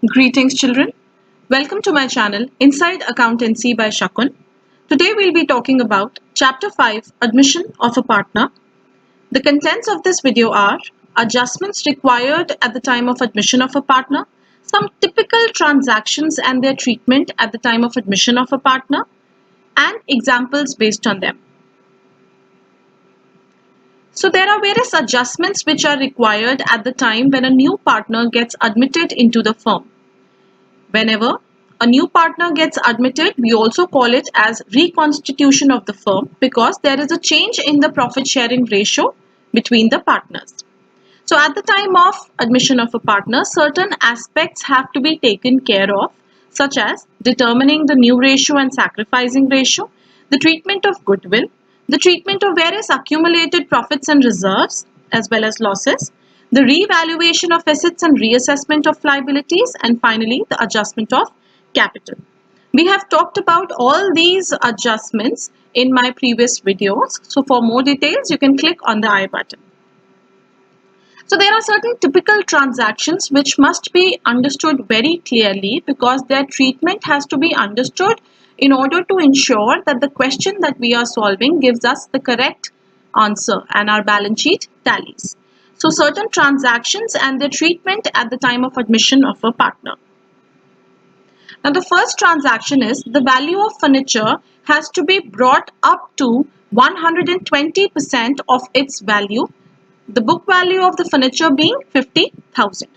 Greetings children. Welcome to my channel Inside Accountancy by Shakun. Today we'll be talking about Chapter 5 Admission of a Partner. The contents of this video are adjustments required at the time of admission of a partner, some typical transactions and their treatment at the time of admission of a partner, and examples based on them. So there are various adjustments which are required at the time when a new partner gets admitted into the firm. Whenever a new partner gets admitted, we also call it as reconstitution of the firm because there is a change in the profit sharing ratio between the partners. So at the time of admission of a partner, certain aspects have to be taken care of, such as determining the new ratio and sacrificing ratio, the treatment of goodwill, the treatment of various accumulated profits and reserves as well as losses, the revaluation of assets and reassessment of liabilities, and finally the adjustment of capital. We have talked about all these adjustments in my previous videos. So for more details, you can click on the I button. So there are certain typical transactions which must be understood very clearly because their treatment has to be understood in order to ensure that the question that we are solving gives us the correct answer and our balance sheet tallies. So certain transactions and their treatment at the time of admission of a partner. Now the first transaction is the value of furniture has to be brought up to 120% of its value, the book value of the furniture being 50,000.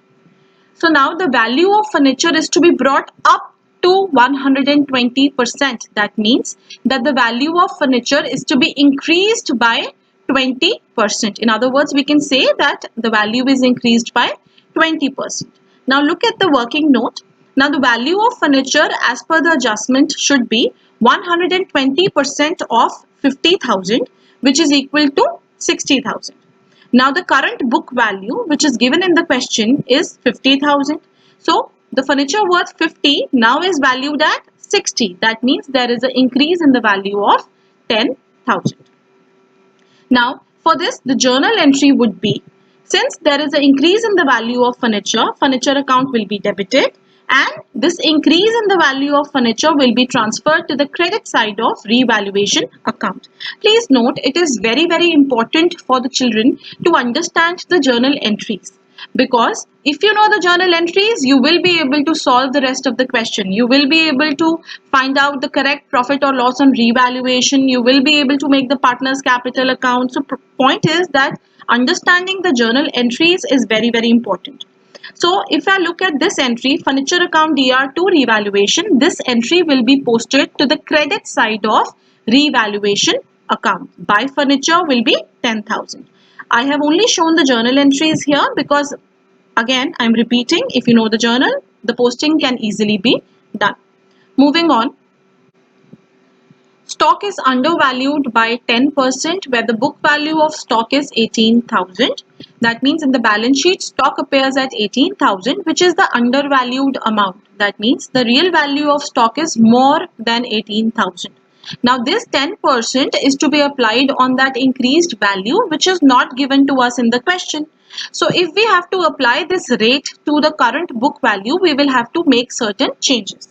So now the value of furniture is to be brought up to 120%. That means that the value of furniture is to be increased by 20%. In other words, we can say that the value is increased by 20%. Now look at the working note. Now the value of furniture as per the adjustment should be 120% of 50,000, which is equal to 60,000. Now the current book value which is given in the question is 50,000. So the furniture worth 50 now is valued at 60. That means there is an increase in the value of 10,000. Now for this the journal entry would be, since there is an increase in the value of furniture account will be debited, and this increase in the value of furniture will be transferred to the credit side of revaluation account. Please note, it is very important for the children to understand the journal entries, because if you know the journal entries, you will be able to solve the rest of the question. You will be able to find out the correct profit or loss on revaluation. You will be able to make the partner's capital account. So point is that understanding the journal entries is very important. So if I look at this entry, furniture account DR2 revaluation, this entry will be posted to the credit side of revaluation account. Buy furniture will be 10,000. I have only shown the journal entries here because again I am repeating, if you know the journal, the posting can easily be done. Moving on. Stock is undervalued by 10% where the book value of stock is 18,000. That means in the balance sheet, stock appears at 18,000, which is the undervalued amount. That means the real value of stock is more than 18,000. Now this 10% is to be applied on that increased value which is not given to us in the question. So if we have to apply this rate to the current book value, we will have to make certain changes.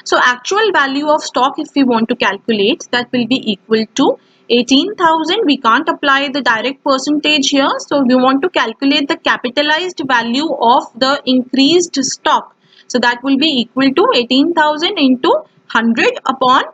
So actual value of stock, if we want to calculate, that will be equal to 18,000. We can't apply the direct percentage here. So we want to calculate the capitalized value of the increased stock. So that will be equal to 18,000 into 100 upon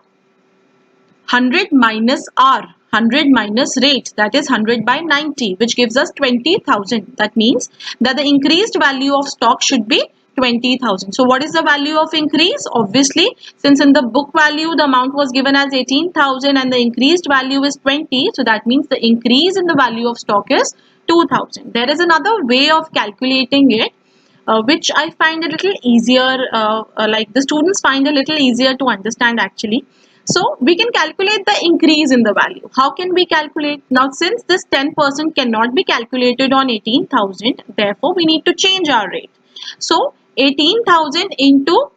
100 minus R. 100 minus rate, that is 100 by 90, which gives us 20,000. That means that the increased value of stock should be 20,000. So what is the value of increase? Obviously, since in the book value the amount was given as 18,000 and the increased value is 20, so that means the increase in the value of stock is 2,000. There is another way of calculating it, which I find a little easier, like the students find a little easier to understand actually. So we can calculate the increase in the value. How can we calculate? Now since this 10% cannot be calculated on 18,000, therefore we need to change our rate. So 18,000 into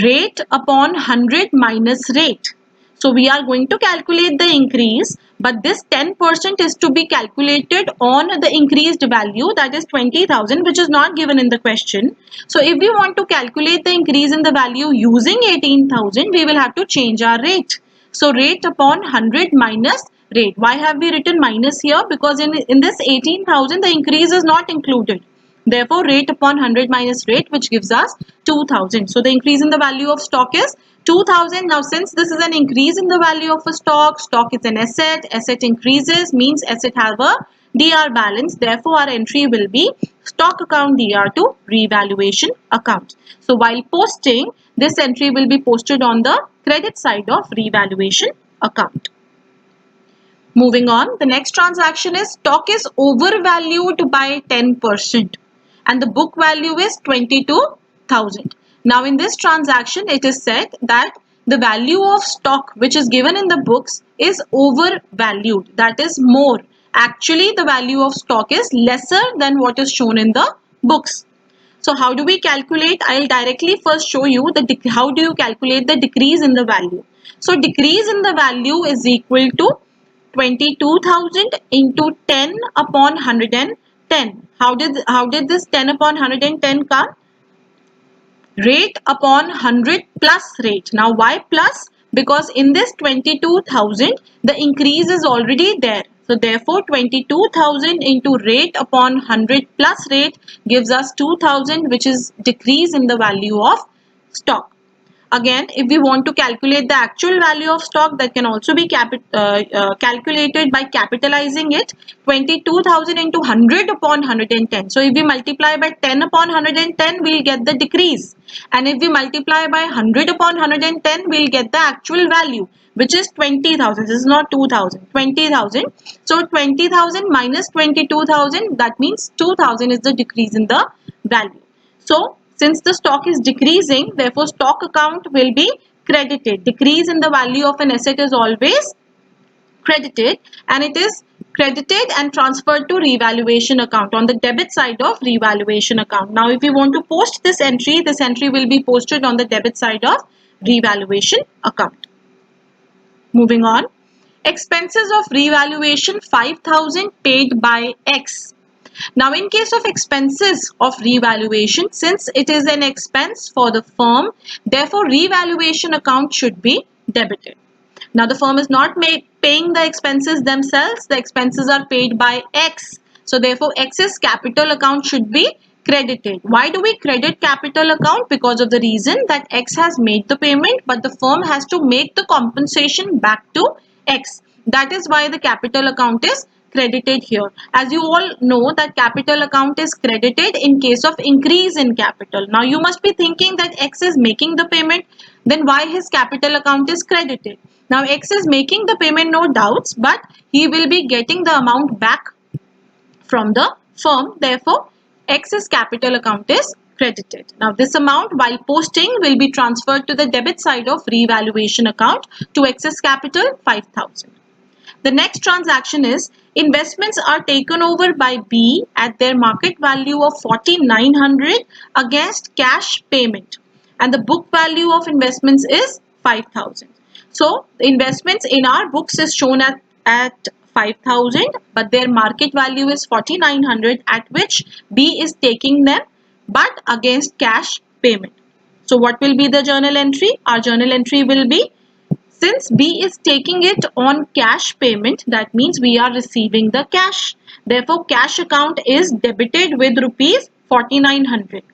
rate upon 100 minus rate. So we are going to calculate the increase, but this 10% is to be calculated on the increased value, that is 20,000, which is not given in the question. So if we want to calculate the increase in the value using 18,000, we will have to change our rate. So rate upon 100 minus rate. Why have we written minus here? Because in this 18,000, the increase is not included. Therefore, rate upon 100 minus rate, which gives us 2000. So the increase in the value of stock is 2000. Now, since this is an increase in the value of a stock, stock is an asset increases, means asset have a DR balance. Therefore, our entry will be stock account DR to revaluation account. So while posting, this entry will be posted on the credit side of revaluation account. Moving on, the next transaction is stock is overvalued by 10% and the book value is 22,000. Now in this transaction, it is said that the value of stock which is given in the books is overvalued, that is more. Actually, the value of stock is lesser than what is shown in the books. So how do we calculate? I'll directly first show you how do you calculate the decrease in the value. So decrease in the value is equal to 22,000 into 10 upon 110. How did this 10 upon 110 come? Rate upon 100 plus rate. Now why plus? Because in this 22,000 the increase is already there. So therefore 22,000 into rate upon 100 plus rate gives us 2,000, which is decrease in the value of stock. Again, if we want to calculate the actual value of stock, that can also be calculated by capitalizing it. 22,000 into 100 upon 110. So if we multiply by 10 upon 110, we'll get the decrease. And if we multiply by 100 upon 110, we'll get the actual value, which is 20,000. This is not 2,000, 20,000. So 20,000 minus 22,000, that means 2,000 is the decrease in the value. So since the stock is decreasing, therefore stock account will be credited. Decrease in the value of an asset is always credited, and it is credited and transferred to revaluation account on the debit side of revaluation account. Now if we want to post this entry will be posted on the debit side of revaluation account. Moving on, expenses of revaluation 5,000 paid by X. Now in case of expenses of revaluation, since it is an expense for the firm, therefore revaluation account should be debited. Now the firm is not paying the expenses themselves, the expenses are paid by X. So therefore X's capital account should be credited. Why do we credit capital account? Because of the reason that X has made the payment, but the firm has to make the compensation back to X. That is why the capital account is credited here. As you all know that capital account is credited in case of increase in capital. Now you must be thinking that X is making the payment, then why his capital account is credited? Now X is making the payment, no doubts, but he will be getting the amount back from the firm. Therefore X's capital account is credited. Now this amount while posting will be transferred to the debit side of revaluation account to X's capital 5,000. The next transaction is investments are taken over by B at their market value of 4,900 against cash payment, and the book value of investments is 5,000. So the investments in our books is shown at 5,000, but their market value is 4,900, at which B is taking them but against cash payment. So what will be the journal entry? Our journal entry will be, since B is taking it on cash payment, that means we are receiving the cash. Therefore, cash account is debited with rupees 4,900.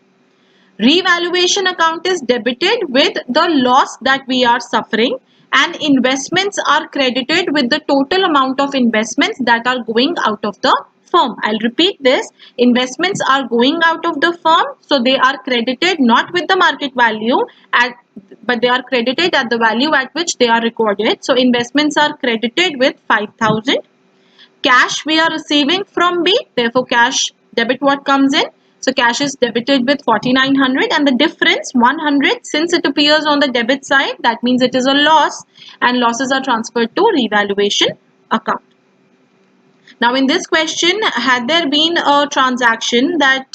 Revaluation account is debited with the loss that we are suffering, and investments are credited with the total amount of investments that are going out of the firm. I'll repeat this. Investments are going out of the firm, so they are credited not with the market value but they are credited at the value at which they are recorded. So investments are credited with 5,000. Cash we are receiving from B, therefore cash debit what comes in. So cash is debited with 4,900, and the difference 100, since it appears on the debit side, that means it is a loss, and losses are transferred to revaluation account. Now in this question, had there been a transaction that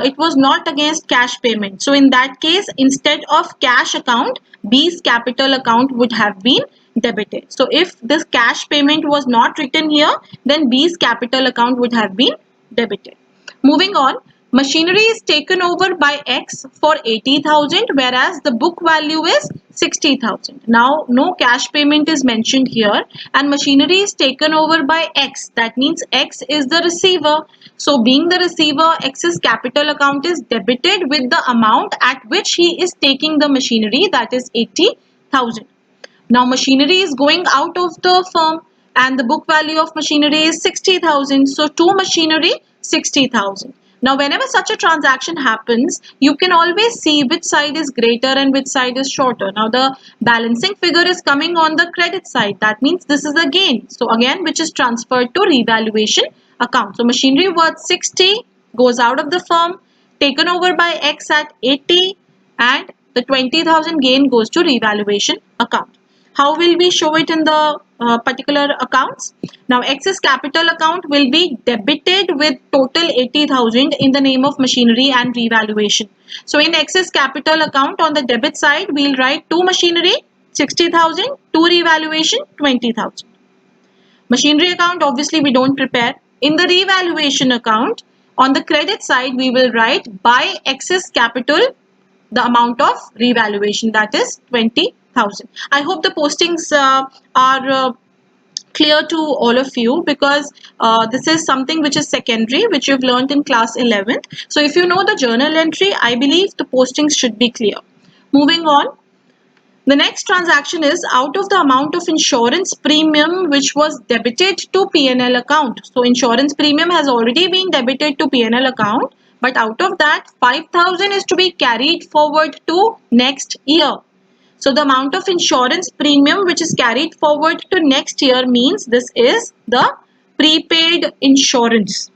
it was not against cash payment, so in that case instead of cash account, B's capital account would have been debited. So if this cash payment was not written here, then B's capital account would have been debited. Moving on, machinery is taken over by X for 80,000, whereas the book value is 60,000. Now no cash payment is mentioned here, and machinery is taken over by X. That means X is the receiver. So being the receiver, X's capital account is debited with the amount at which he is taking the machinery, that is 80,000. Now machinery is going out of the firm and the book value of machinery is 60,000. So to machinery 60,000. Now whenever such a transaction happens, you can always see which side is greater and which side is shorter. Now the balancing figure is coming on the credit side. That means this is a gain. So again, which is transferred to revaluation account. So machinery worth 60 goes out of the firm, taken over by X at 80, and the 20,000 gain goes to revaluation account. How will we show it in the particular accounts? Now X's capital account will be debited with total 80,000 in the name of machinery and revaluation. So in X's capital account on the debit side, we'll write to machinery 60,000, to revaluation 20,000. Machinery account obviously we don't prepare. In the revaluation account, on the credit side, we will write by X's capital the amount of revaluation, that is 20,000. I hope the postings are clear to all of you, because this is something which is secondary, which you've learned in class 11th. So if you know the journal entry, I believe the postings should be clear. Moving on. The next transaction is out of the amount of insurance premium which was debited to P&L account. So insurance premium has already been debited to P&L account, but out of that 5,000 is to be carried forward to next year. So the amount of insurance premium which is carried forward to next year means this is the prepaid insurance.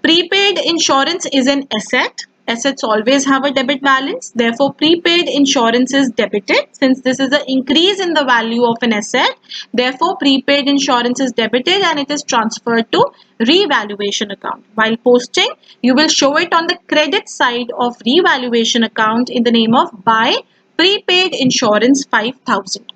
Prepaid insurance is an asset. Assets always have a debit balance. Therefore, prepaid insurance is debited. Since this is an increase in the value of an asset, therefore, prepaid insurance is debited and it is transferred to revaluation account. While posting, you will show it on the credit side of revaluation account in the name of buy prepaid insurance 5,000.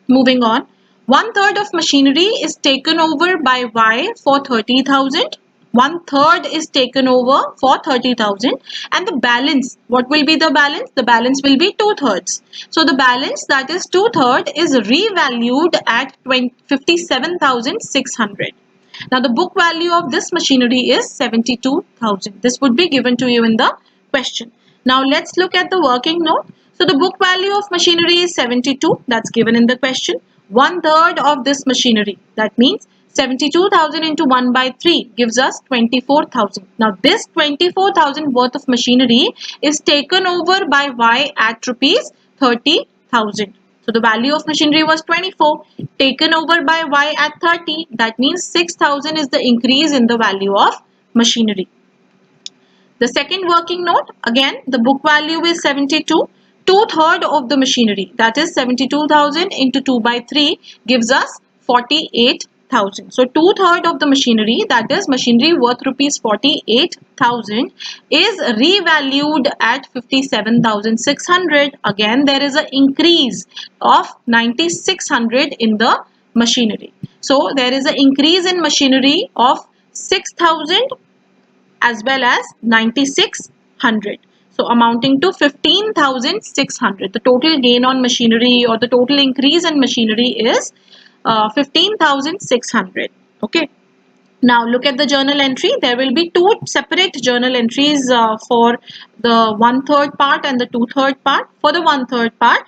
Moving on. 1/3 of machinery is taken over by Y for 30,000. 1/3 is taken over for 30,000, and the balance, what will be the balance? The balance will be 2/3. So the balance, that is 2/3, is revalued at 57,600. Now the book value of this machinery is 72,000. This would be given to you in the question. Now let's look at the working note. So the book value of machinery is 72. That's given in the question. 1/3 of this machinery, that means 72,000 into 1 by 3 gives us 24,000. Now this 24,000 worth of machinery is taken over by Y at rupees 30,000. So the value of machinery was 24, taken over by Y at 30. That means 6,000 is the increase in the value of machinery. The second working note, again the book value is 72. 2/3 of the machinery, that is 72,000 into 2 by 3 gives us 48,000. So 2/3 of the machinery, that is machinery worth rupees 48,000, is revalued at 57,600. Again there is an increase of 9,600 in the machinery. So there is an increase in machinery of 6,000 as well as 9,600. So amounting to 15,600. The total gain on machinery or the total increase in machinery is 15,600. Okay. Now look at the journal entry. There will be two separate journal entries for the 1/3 part and the 2/3 part. For the 1/3 part,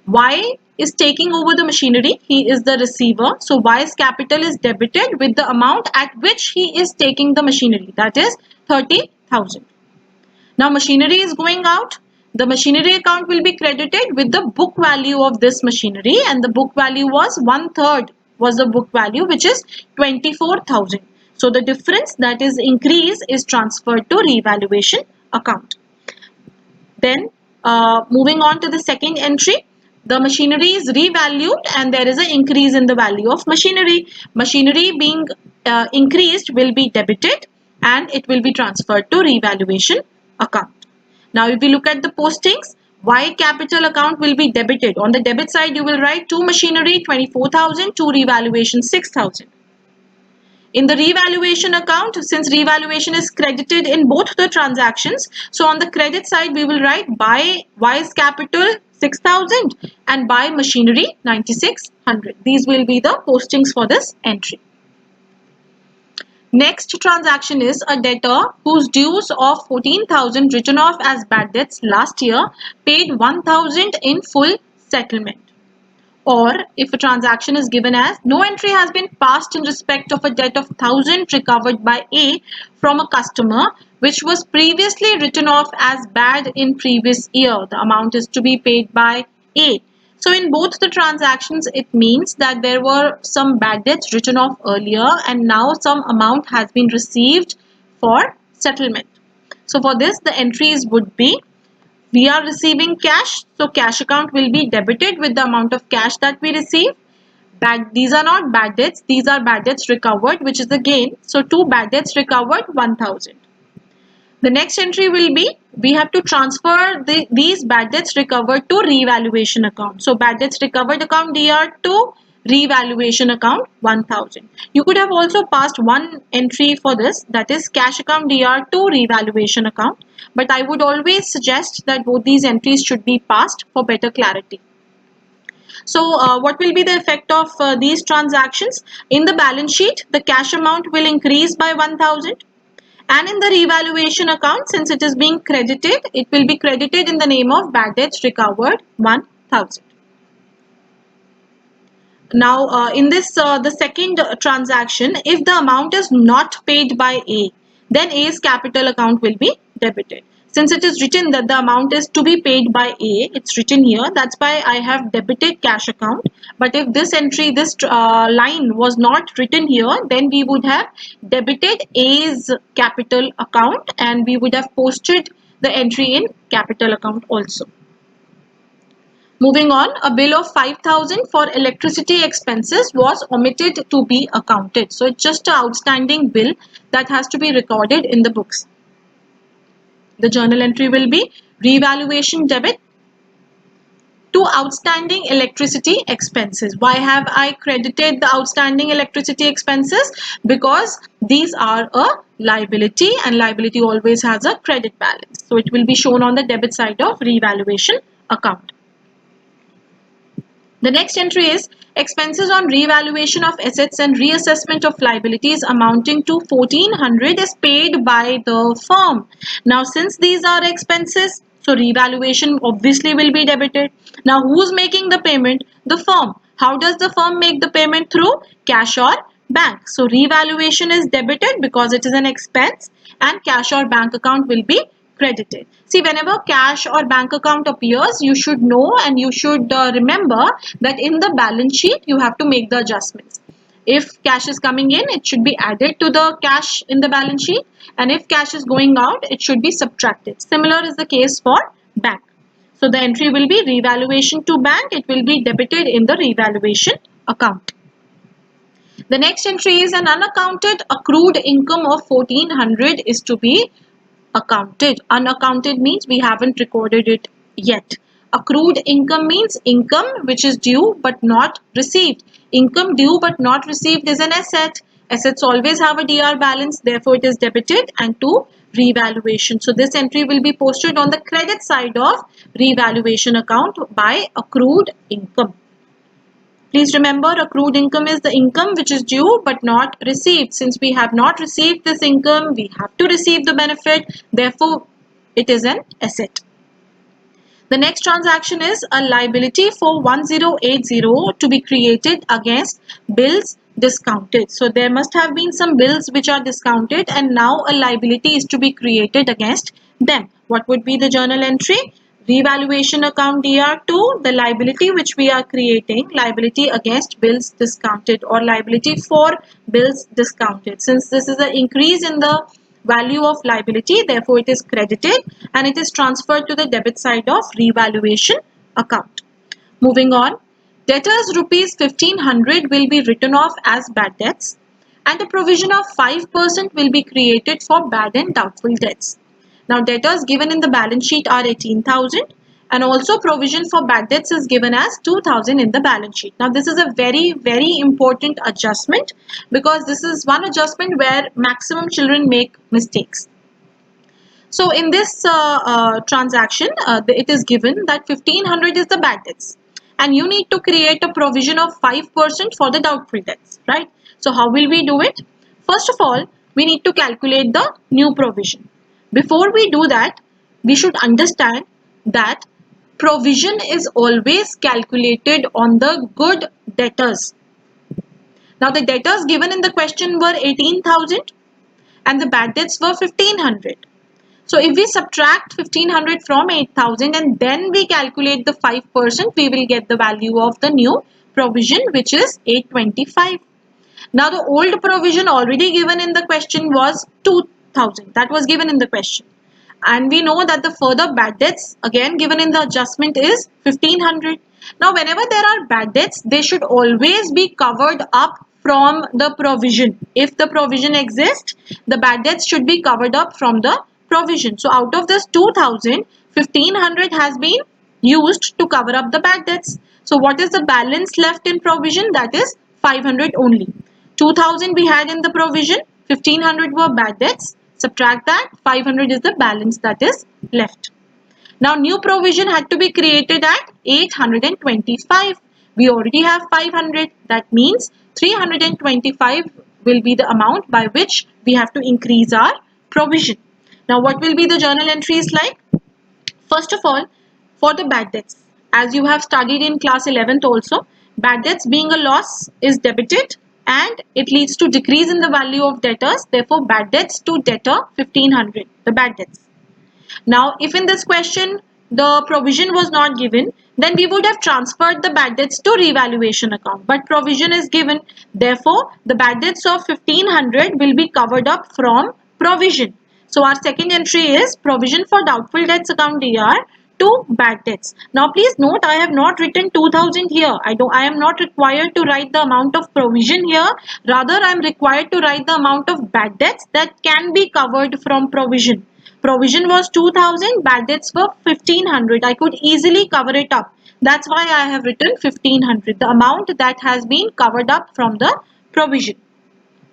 Y is taking over the machinery. He is the receiver. So Y's capital is debited with the amount at which he is taking the machinery. That is 30,000. Now machinery is going out. The machinery account will be credited with the book value of this machinery, and the book value was 1/3 was the book value, which is 24,000. So the difference, that is increase, is transferred to revaluation account. Then moving on to the second entry, the machinery is revalued and there is an increase in the value of machinery. Machinery being increased will be debited and it will be transferred to revaluation account. Now if we look at the postings, Y capital account will be debited. On the debit side, you will write to machinery 24,000, to revaluation 6,000. In the revaluation account, since revaluation is credited in both the transactions, so on the credit side we will write by Y's capital 6,000 and by machinery 9,600. These will be the postings for this entry. Next transaction is a debtor whose dues of 14,000 written off as bad debts last year paid 1,000 in full settlement. Or if a transaction is given as no entry has been passed in respect of a debt of 1,000 recovered by A from a customer which was previously written off as bad in previous year, the amount is to be paid by A. So in both the transactions, it means that there were some bad debts written off earlier and now some amount has been received for settlement. So for this, the entries would be, we are receiving cash, so cash account will be debited with the amount of cash that we receive. These are not bad debts, these are bad debts recovered, which is the gain. So 2 bad debts recovered, 1,000. The next entry will be, we have to transfer these bad debts recovered to revaluation account. So bad debts recovered account DR to revaluation account 1,000. You could have also passed one entry for this, that is cash account DR to revaluation account. But I would always suggest that both these entries should be passed for better clarity. So what will be the effect of these transactions? In the balance sheet, the cash amount will increase by 1,000. And in the revaluation account, since it is being credited, it will be credited in the name of bad debts recovered 1,000. Now in this the second transaction, if the amount is not paid by A, then A's capital account will be debited. Since it is written that the amount is to be paid by A, it's written here, that's why I have debited cash account. But if this entry, this line was not written here, then we would have debited A's capital account and we would have posted the entry in capital account also. Moving on, a bill of 5,000 for electricity expenses was omitted to be accounted. So it's just an outstanding bill that has to be recorded in the books. The journal entry will be revaluation debit to outstanding electricity expenses. Why have I credited the outstanding electricity expenses? Because these are a liability and liability always has a credit balance. So it will be shown on the debit side of revaluation account. The next entry is expenses on revaluation of assets and reassessment of liabilities amounting to 1,400 is paid by the firm. Now since these are expenses, so revaluation obviously will be debited. Now who's making the payment? The firm. How does the firm make the payment? Through cash or bank. So revaluation is debited because it is an expense and cash or bank account will be credited. See, whenever cash or bank account appears, you should know and you should remember that in the balance sheet you have to make the adjustments. If cash is coming in, it should be added to the cash in the balance sheet, and if cash is going out, it should be subtracted. Similar is the case for bank. So the entry will be revaluation to bank, it will be debited in the revaluation account. The next entry is an unaccounted accrued income of 1,400 is to be accounted. Unaccounted means we haven't recorded it yet. Accrued income means income which is due but not received. Income due but not received is an asset. Assets always have a DR balance, therefore it is debited and to revaluation. So this entry will be posted on the credit side of revaluation account by accrued income. Please remember, accrued income is the income which is due but not received. Since we have not received this income, we have to receive the benefit. Therefore, it is an asset. The next transaction is a liability for 1080 to be created against bills discounted. So there must have been some bills which are discounted and now a liability is to be created against them. What would be the journal entry? Revaluation account DR2, the liability which we are creating, liability against bills discounted or liability for bills discounted. Since this is an increase in the value of liability, therefore it is credited and it is transferred to the debit side of revaluation account. Moving on, debtors rupees 1,500 will be written off as bad debts and a provision of 5% will be created for bad and doubtful debts. Now debtors given in the balance sheet are 18,000 And also provision for bad debts is given as 2000 in the balance sheet. Now this is a very important adjustment, because this is one adjustment where maximum children make mistakes. So in this transaction, it is given that 1500 is the bad debts, and you need to create a provision of 5% for the doubtful debts, right? So how will we do it? First of all, we need to calculate the new provision. Before we do that, we should understand that provision is always calculated on the good debtors. Now the debtors given in the question were 18,000 and the bad debts were 1500. So if we subtract 1500 from 8000 and then we calculate the 5%, we will get the value of the new provision, which is 825. Now the old provision already given in the question was 2000. That was given in the question. And we know that the further bad debts again given in the adjustment is 1500. Now whenever there are bad debts, they should always be covered up from the provision. If the provision exists, the bad debts should be covered up from the provision. So out of this 2000, 1500 has been used to cover up the bad debts. So what is the balance left in provision? That is 500 only. 2000 we had in the provision, 1500 were bad debts. Subtract that, 500 is the balance that is left. Now new provision had to be created at 825. We already have 500. That means 325 will be the amount by which we have to increase our provision. Now what will be the journal entries like? First of all, for the bad debts, as you have studied in class 11th also, bad debts being a loss is debited and it leads to decrease in the value of debtors. Therefore, bad debts to debtor 1500, the bad debts. Now, if in this question the provision was not given, then we would have transferred the bad debts to revaluation account. But provision is given. Therefore, the bad debts of 1500 will be covered up from provision. So, our second entry is provision for doubtful debts account DR to bad debts. Now, please note I have not written 2000 here. I am not required to write the amount of provision here. Rather, I am required to write the amount of bad debts that can be covered from provision. Provision was 2000, bad debts were 1500. I could easily cover it up. That's why I have written 1500, the amount that has been covered up from the provision.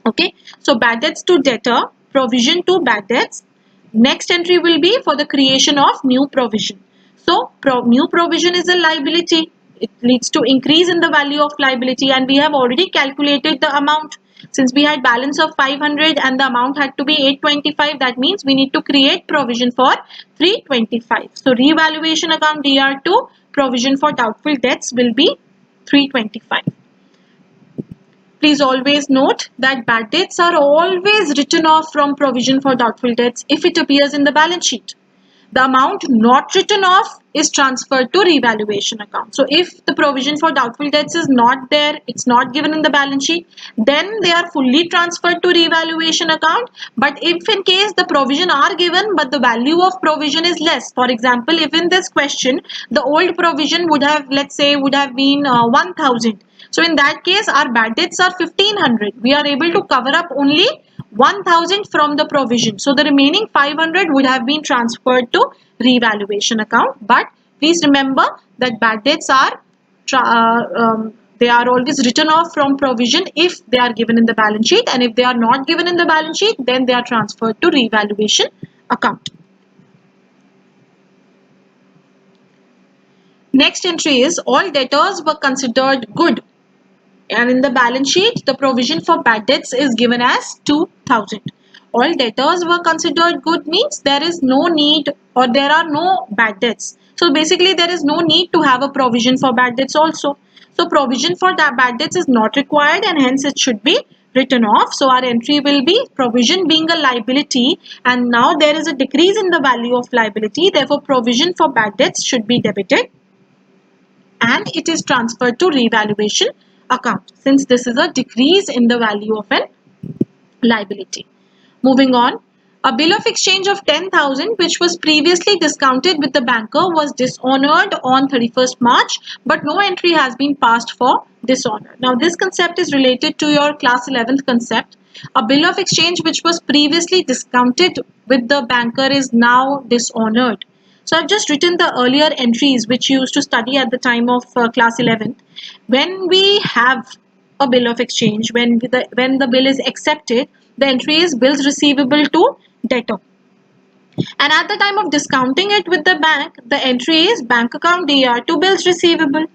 Okay, so bad debts to debtor, provision to bad debts. Next entry will be for the creation of new provision. So new provision is a liability. It leads to increase in the value of liability, and we have already calculated the amount. Since we had balance of 500 and the amount had to be 825, that means we need to create provision for 325. So revaluation account DR2, provision for doubtful debts will be 325. Please always note that bad debts are always written off from provision for doubtful debts if it appears in the balance sheet. The amount not written off is transferred to revaluation account. So if the provision for doubtful debts is not there, it's not given in the balance sheet, then they are fully transferred to revaluation account. But if in case the provision are given but the value of provision is less, for example, if in this question the old provision would have, let's say, would have been 1000. So in that case our bad debts are 1500. We are able to cover up only 1000 from the provision. So the remaining 500 would have been transferred to revaluation account. But please remember that bad debts are they are always written off from provision if they are given in the balance sheet, and if they are not given in the balance sheet, then they are transferred to revaluation account. Next entry is all debtors were considered good, and in the balance sheet the provision for bad debts is given as 2000. All debtors were considered good means there is no need, or there are no bad debts. So basically there is no need to have a provision for bad debts also. So provision for that bad debts is not required, and hence it should be written off. So our entry will be provision being a liability, and now there is a decrease in the value of liability. Therefore provision for bad debts should be debited and it is transferred to revaluation account, since this is a decrease in the value of an liability. Moving on, a bill of exchange of 10,000 which was previously discounted with the banker was dishonored on 31st March, but no entry has been passed for dishonor. Now this concept is related to your class 11th concept. A bill of exchange which was previously discounted with the banker is now dishonored. So I've just written the earlier entries which you used to study at the time of class 11th. When we have a bill of exchange, when the bill is accepted, the entry is bills receivable to debtor. And at the time of discounting it with the bank, the entry is bank account DR to bills receivable.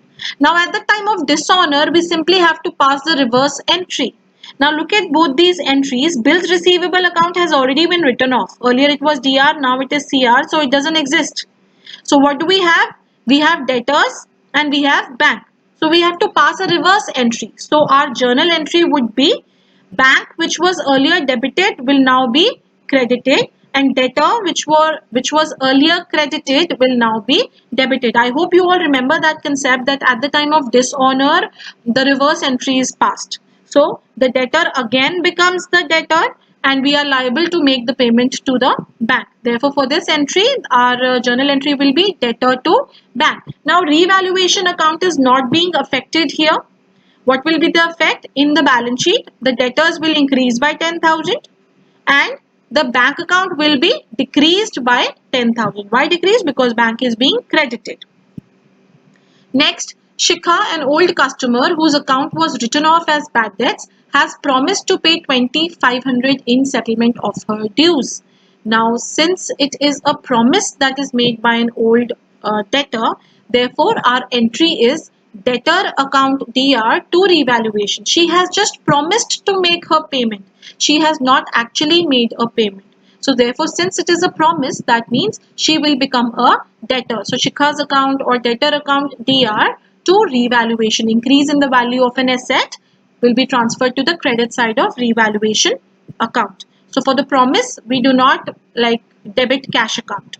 Now at the time of dishonor, we simply have to pass the reverse entry. Now look at both these entries. Bills receivable account has already been written off. Earlier it was DR, now it is CR, so it doesn't exist. So what do we have? We have debtors and we have bank. So we have to pass a reverse entry. So our journal entry would be bank, which was earlier debited, will now be credited, and debtor, which was earlier credited, will now be debited. I hope you all remember that concept, that at the time of dishonor, the reverse entry is passed. So the debtor again becomes the debtor, and we are liable to make the payment to the bank. Therefore, for this entry, our journal entry will be debtor to bank. Now, revaluation account is not being affected here. What will be the effect? In the balance sheet, the debtors will increase by 10,000 and the bank account will be decreased by 10,000. Why decreased? Because bank is being credited. Next, Shikha, an old customer whose account was written off as bad debts, has promised to pay 2,500 in settlement of her dues. Now, since it is a promise that is made by an old debtor, therefore our entry is debtor account DR to revaluation. She has just promised to make her payment. She has not actually made a payment. So therefore, since it is a promise, that means she will become a debtor. So Shikha's account or debtor account DR to revaluation, increase in the value of an asset, will be transferred to the credit side of revaluation account. So for the promise, we do not like debit cash account.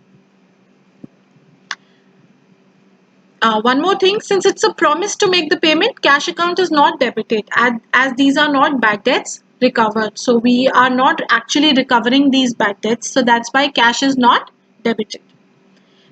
One more thing, since it's a promise to make the payment, cash account is not debited as these are not bad debts recovered. So we are not actually recovering these bad debts. So that's why cash is not debited.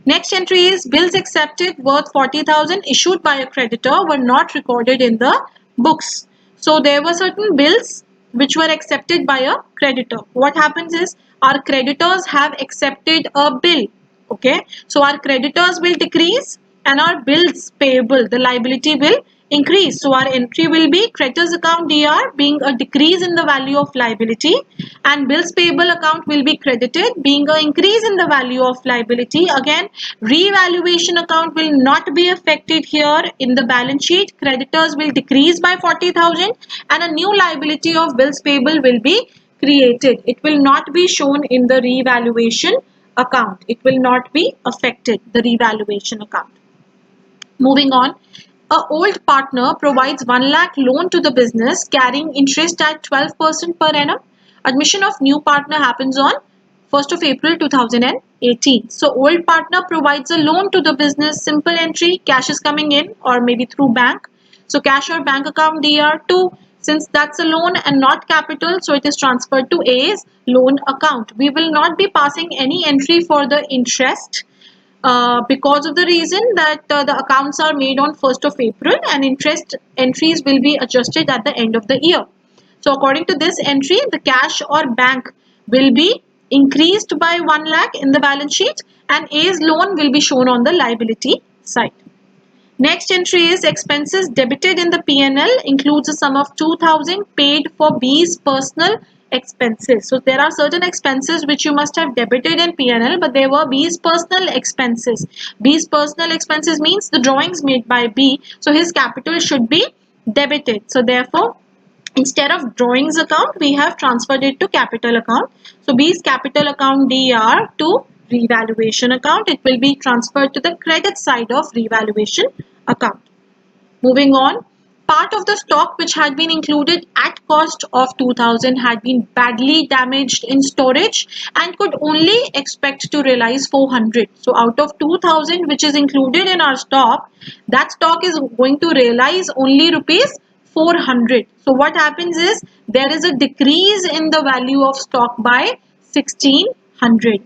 Next entry is bills accepted worth 40,000 issued by a creditor were not recorded in the books. So there were certain bills which were accepted by a creditor. What happens is our creditors have accepted a bill. Okay, so our creditors will decrease and our bills payable, the liability will increase. So our entry will be creditors account DR being a decrease in the value of liability, and bills payable account will be credited being an increase in the value of liability. Again, revaluation account will not be affected here. In the balance sheet, creditors will decrease by 40,000 and a new liability of bills payable will be created. It will not be shown in the revaluation account. It will not be affected, the revaluation account. Moving on, a old partner provides 1 lakh loan to the business carrying interest at 12% per annum. Admission of new partner happens on 1st of April 2018. So old partner provides a loan to the business, simple entry, cash is coming in or maybe through bank. So cash or bank account DR2, since that's a loan and not capital, so it is transferred to A's loan account. We will not be passing any entry for the interest because of the reason that the accounts are made on 1st of April and interest entries will be adjusted at the end of the year. So according to this entry, the cash or bank will be increased by 1 lakh in the balance sheet and A's loan will be shown on the liability side. Next entry is expenses debited in the P&L includes a sum of 2,000 paid for B's personal expenses. So there are certain expenses which you must have debited in P&L, but they were B's personal expenses. B's personal expenses means the drawings made by B. So his capital should be debited. So therefore, instead of drawings account, we have transferred it to capital account. So B's capital account DR to revaluation account. It will be transferred to the credit side of revaluation account. Moving on, part of the stock which had been included at cost of 2,000 had been badly damaged in storage and could only expect to realize 400. So out of 2,000 which is included in our stock, that stock is going to realize only rupees 400. So what happens is there is a decrease in the value of stock by 1,600.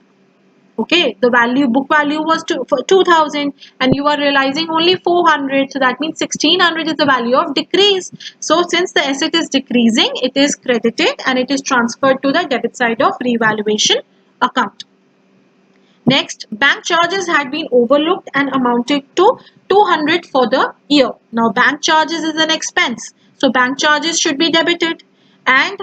Okay, the book value was 2,000 and you are realizing only 400. So that means 1,600 is the value of decrease. So since the asset is decreasing, it is credited and it is transferred to the debit side of revaluation account. Next, bank charges had been overlooked and amounted to 200 for the year. Now, bank charges is an expense. So, bank charges should be debited, and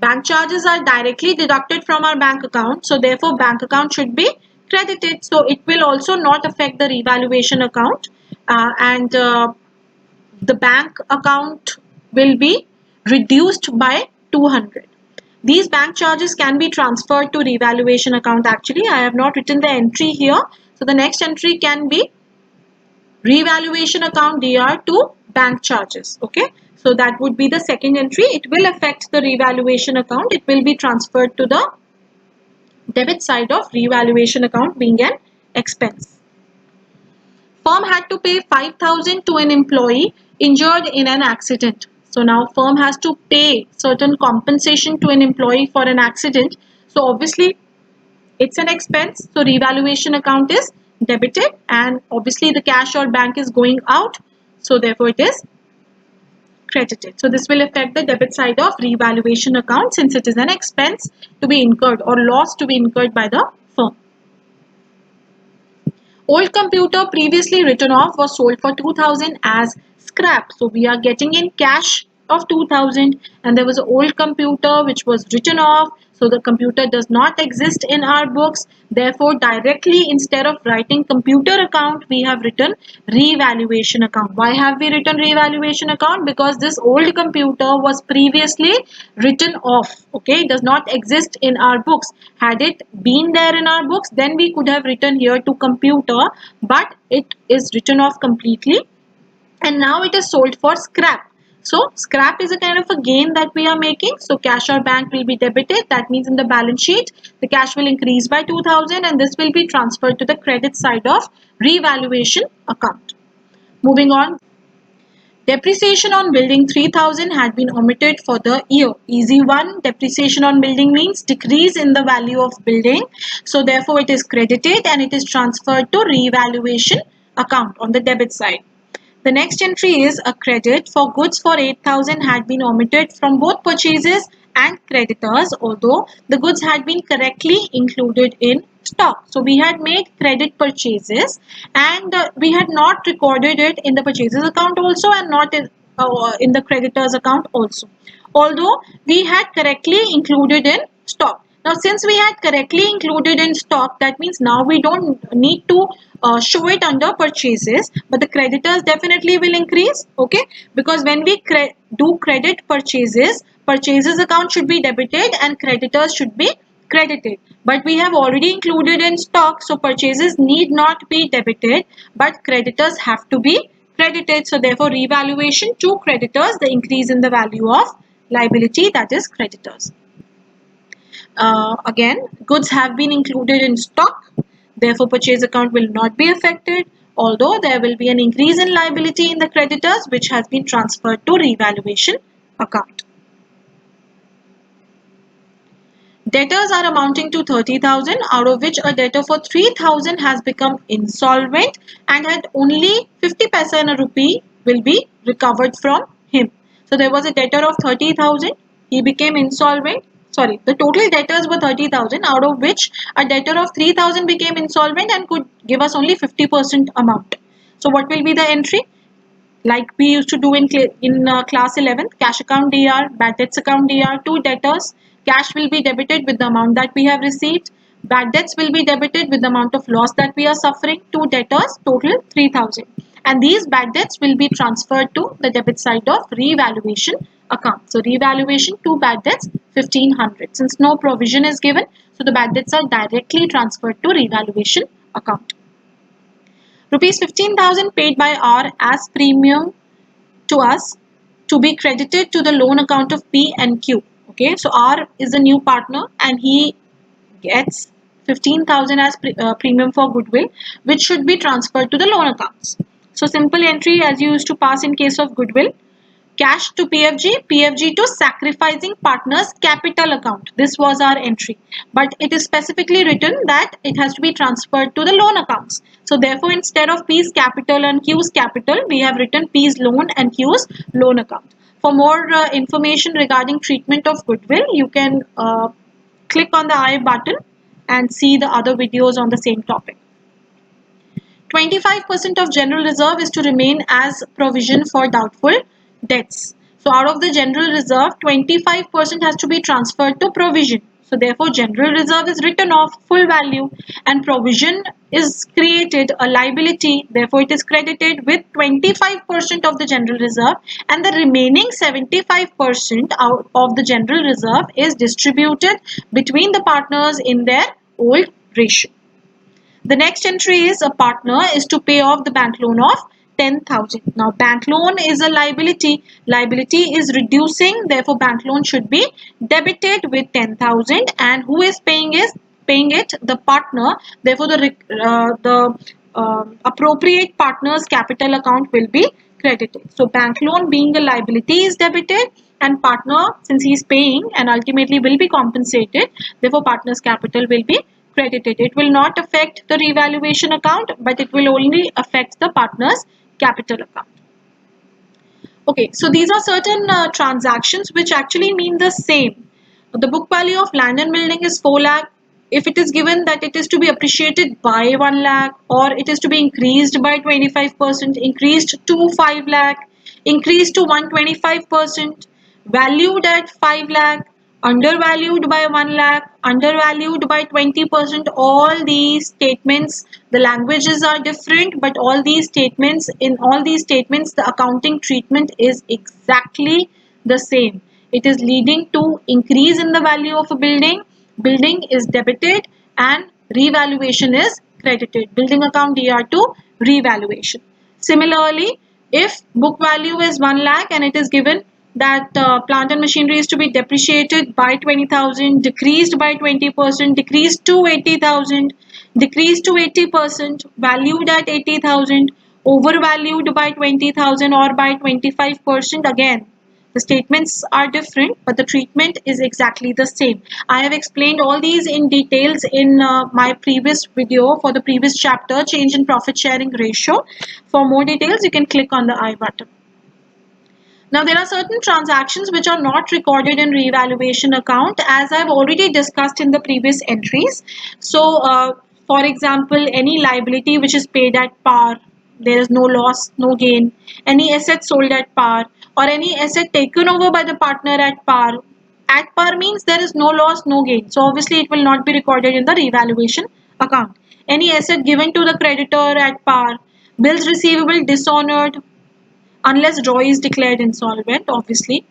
bank charges are directly deducted from our bank account. So, therefore, bank account should be credited. So, it will also not affect the revaluation account, and the bank account will be reduced by 200. These bank charges can be transferred to revaluation account. Actually, I have not written the entry here. So the next entry can be revaluation account DR to bank charges. Okay. So that would be the second entry. It will affect the revaluation account. It will be transferred to the debit side of revaluation account being an expense. Firm had to pay 5,000 to an employee injured in an accident. So now firm has to pay certain compensation to an employee for an accident. So obviously it's an expense. So revaluation account is debited, and obviously the cash or bank is going out. So therefore it is credited. So this will affect the debit side of revaluation account since it is an expense to be incurred or loss to be incurred by the firm. Old computer previously written off was sold for 2000 as scrap. So we are getting in cash of 2000, and there was an old computer which was written off. So the computer does not exist in our books. Therefore, directly instead of writing computer account, we have written revaluation account. Why have we written revaluation account? Because this old computer was previously written off. Okay, it does not exist in our books. Had it been there in our books, then we could have written here to computer, but it is written off completely, and now it is sold for scrap. So scrap is a kind of a gain that we are making. So cash or bank will be debited. That means in the balance sheet, the cash will increase by 2000, and this will be transferred to the credit side of revaluation account. Moving on. Depreciation on building 3000 had been omitted for the year. Easy one. Depreciation on building means decrease in the value of building. So therefore it is credited and it is transferred to revaluation account on the debit side. The next entry is a credit for goods for 8,000 had been omitted from both purchases and creditors, although the goods had been correctly included in stock. So we had made credit purchases, and we had not recorded it in the purchases account also, and not in the creditors account also, although we had correctly included in stock. Now, since we had correctly included in stock, that means now we don't need to show it under purchases, but the creditors definitely will increase. Okay, because when we do credit purchases, purchases account should be debited and creditors should be credited. But we have already included in stock, so purchases need not be debited, but creditors have to be credited. So therefore, revaluation to creditors, the increase in the value of liability, that is creditors. Again, goods have been included in stock, therefore purchase account will not be affected, although there will be an increase in liability in the creditors which has been transferred to revaluation account. Debtors are amounting to 30,000, out of which a debtor for 3,000 has become insolvent and had only 50 paisa in a rupee will be recovered from him. So there was a debtor of 30,000, he became insolvent. Sorry, the total debtors were 30,000, out of which a debtor of 3,000 became insolvent and could give us only 50% amount. So what will be the entry? Like we used to do in class 11th, cash account DR, bad debts account DR, two debtors. Cash will be debited with the amount that we have received. Bad debts will be debited with the amount of loss that we are suffering. Two debtors, total 3,000. And these bad debts will be transferred to the debit side of revaluation account. So revaluation to bad debts 1,500. Since no provision is given, so the bad debts are directly transferred to revaluation account. Rupees 15,000 paid by R as premium to us to be credited to the loan account of P and Q. Okay, so R is a new partner and he gets 15,000 as premium for goodwill, which should be transferred to the loan accounts. So simple entry as you used to pass in case of goodwill. Cash to PFG, PFG to sacrificing partners capital account. This was our entry, but it is specifically written that it has to be transferred to the loan accounts. So therefore, instead of P's capital and Q's capital, we have written P's loan and Q's loan account. For more information regarding treatment of goodwill, you can click on the I button and see the other videos on the same topic. 25% of general reserve is to remain as provision for doubtful debts. So out of the general reserve, 25% has to be transferred to provision. So therefore, general reserve is written off full value and provision is created a liability. Therefore, it is credited with 25% of the general reserve, and the remaining 75% out of the general reserve is distributed between the partners in their old ratio. The next entry is a partner is to pay off the bank loan of 10,000. Now bank loan is a liability. Liability is reducing. Therefore bank loan should be debited with 10,000, and who is paying it? The partner. Therefore the appropriate partner's capital account will be credited. So bank loan being a liability is debited, and partner, since he is paying and ultimately will be compensated, therefore partner's capital will be credited. It will not affect the revaluation account, but it will only affect the partner's capital account. Okay, so these are certain transactions which actually mean the same. The book value of land and building is 4 lakh. If it is given that it is to be appreciated by 1 lakh, or it is to be increased by 25%, increased to 5 lakh, increased to 125%, valued at 5 lakh, undervalued by 1 lakh, undervalued by 20%, all these statements, the languages are different, but all these statements, in all these statements, the accounting treatment is exactly the same. It is leading to increase in the value of a building. Building is debited and revaluation is credited. Building account DR to revaluation. Similarly, if book value is 1 lakh and it is given that plant and machinery is to be depreciated by 20,000, decreased by 20%, decreased to 80,000, decreased to 80%, valued at 80,000, overvalued by 20,000 or by 25%, again the statements are different, but the treatment is exactly the same. I have explained all these in details in my previous video for the previous chapter, change in profit sharing ratio. For more details, you can click on the I button. Now, there are certain transactions which are not recorded in revaluation account, as I've already discussed in the previous entries. So, for example, any liability which is paid at par, there is no loss, no gain. Any asset sold at par, or any asset taken over by the partner at par. At par means there is no loss, no gain. So, obviously, it will not be recorded in the revaluation account. Any asset given to the creditor at par, bills receivable dishonored, unless drawee is declared insolvent, obviously.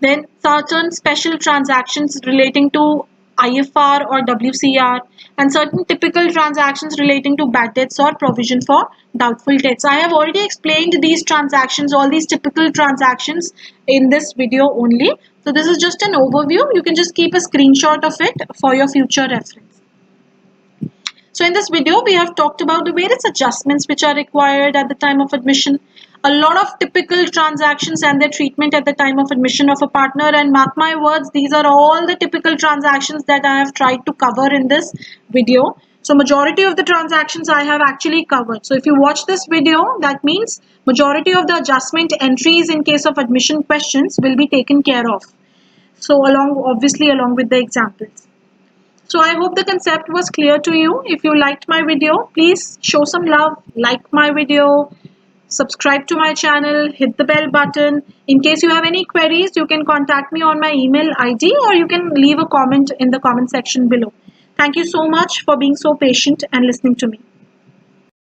Then certain special transactions relating to IFR or WCR, and certain typical transactions relating to bad debts or provision for doubtful debts. I have already explained these transactions, all these typical transactions in this video only. So this is just an overview. You can just keep a screenshot of it for your future reference. So in this video, we have talked about the various adjustments which are required at the time of admission, a lot of typical transactions and their treatment at the time of admission of a partner, and mark my words, these are all the typical transactions that I have tried to cover in this video. So majority of the transactions I have actually covered. So if you watch this video, that means majority of the adjustment entries in case of admission questions will be taken care of. So obviously along with the examples. So I hope the concept was clear to you. If you liked my video, please show some love, like my video, subscribe to my channel, hit the bell button. In case you have any queries, you can contact me on my email ID, or you can leave a comment in the comment section below. Thank you so much for being so patient and listening to me.